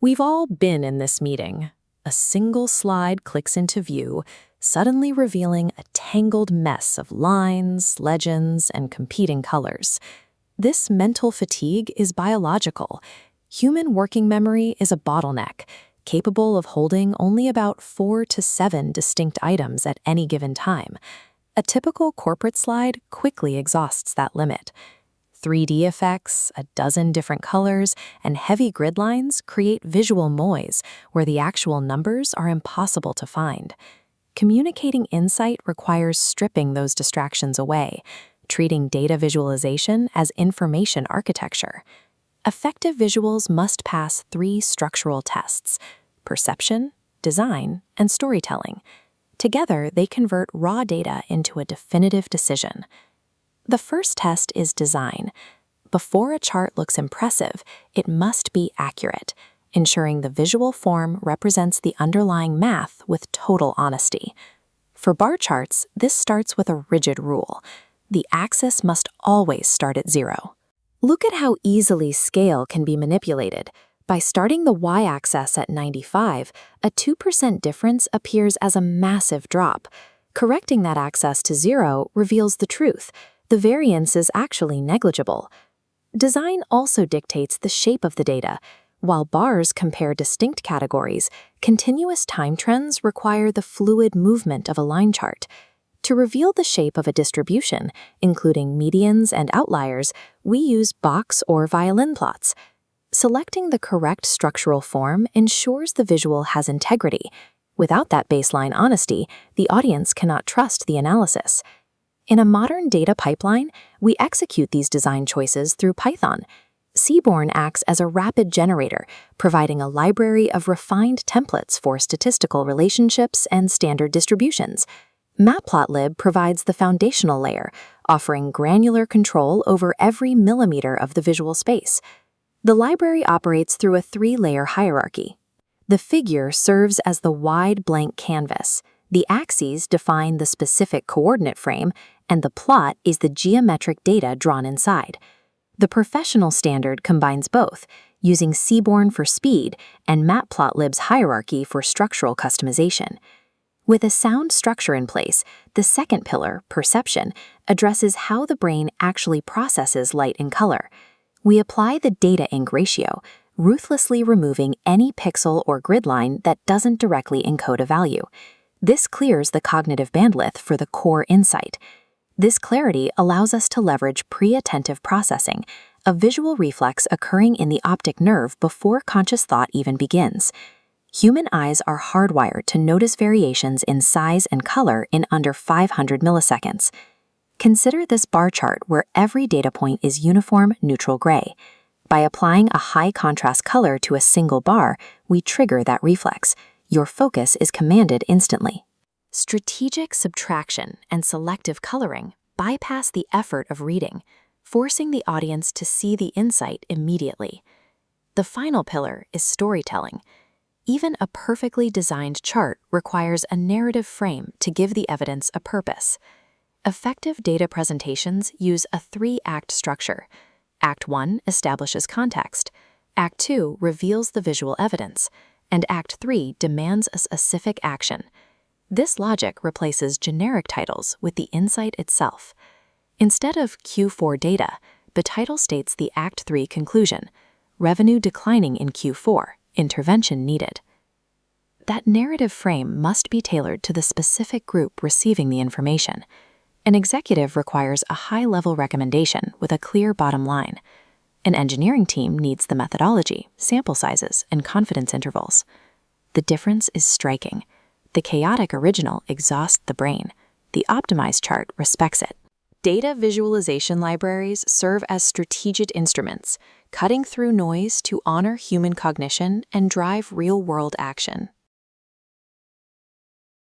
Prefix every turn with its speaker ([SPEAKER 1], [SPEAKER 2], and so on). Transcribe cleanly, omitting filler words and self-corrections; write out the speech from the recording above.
[SPEAKER 1] We've all been in this meeting. A single slide clicks into view, suddenly revealing a tangled mess of lines, legends, and competing colors. This mental fatigue is biological. Human working memory is a bottleneck, capable of holding only about 4 to 7 distinct items at any given time. A typical corporate slide quickly exhausts that limit. 3D effects, a dozen different colors, and heavy grid lines create visual noise where the actual numbers are impossible to find. Communicating insight requires stripping those distractions away, treating data visualization as information architecture. Effective visuals must pass 3 structural tests: perception, design, and storytelling. Together, they convert raw data into a definitive decision. The first test is design. Before a chart looks impressive, it must be accurate, ensuring the visual form represents the underlying math with total honesty. For bar charts, this starts with a rigid rule. The axis must always start at 0. Look at how easily scale can be manipulated. By starting the y-axis at 95, a 2% difference appears as a massive drop. Correcting that axis to 0 reveals the truth. The variance is actually negligible. Design also dictates the shape of the data. While bars compare distinct categories, continuous time trends require the fluid movement of a line chart. To reveal the shape of a distribution, including medians and outliers, we use box or violin plots. Selecting the correct structural form ensures the visual has integrity. Without that baseline honesty, the audience cannot trust the analysis. In a modern data pipeline, we execute these design choices through Python. Seaborn acts as a rapid generator, providing a library of refined templates for statistical relationships and standard distributions. Matplotlib provides the foundational layer, offering granular control over every millimeter of the visual space. The library operates through a 3-layer hierarchy. The figure serves as the wide blank canvas. The axes define the specific coordinate frame, and the plot is the geometric data drawn inside. The professional standard combines both, using Seaborn for speed and Matplotlib's hierarchy for structural customization. With a sound structure in place, the second pillar, perception, addresses how the brain actually processes light and color. We apply the data ink ratio, ruthlessly removing any pixel or grid line that doesn't directly encode a value. This clears the cognitive bandwidth for the core insight. This clarity allows us to leverage pre-attentive processing, a visual reflex occurring in the optic nerve before conscious thought even begins. Human eyes are hardwired to notice variations in size and color in under 500 milliseconds. Consider this bar chart where every data point is uniform neutral gray. By applying a high contrast color to a single bar, we trigger that reflex. Your focus is commanded instantly. Strategic subtraction and selective coloring bypass the effort of reading, forcing the audience to see the insight immediately. The final pillar is storytelling. Even a perfectly designed chart requires a narrative frame to give the evidence a purpose. Effective data presentations use a 3-act structure. Act 1 establishes context. Act 2 reveals the visual evidence. And Act 3 demands a specific action. This logic replaces generic titles with the insight itself. Instead of Q4 data, the title states the Act 3 conclusion: revenue declining in Q4, intervention needed. That narrative frame must be tailored to the specific group receiving the information. An executive requires a high-level recommendation with a clear bottom line. An engineering team needs the methodology, sample sizes, and confidence intervals. The difference is striking. The chaotic original exhausts the brain. The optimized chart respects it. Data visualization libraries serve as strategic instruments, cutting through noise to honor human cognition and drive real-world action.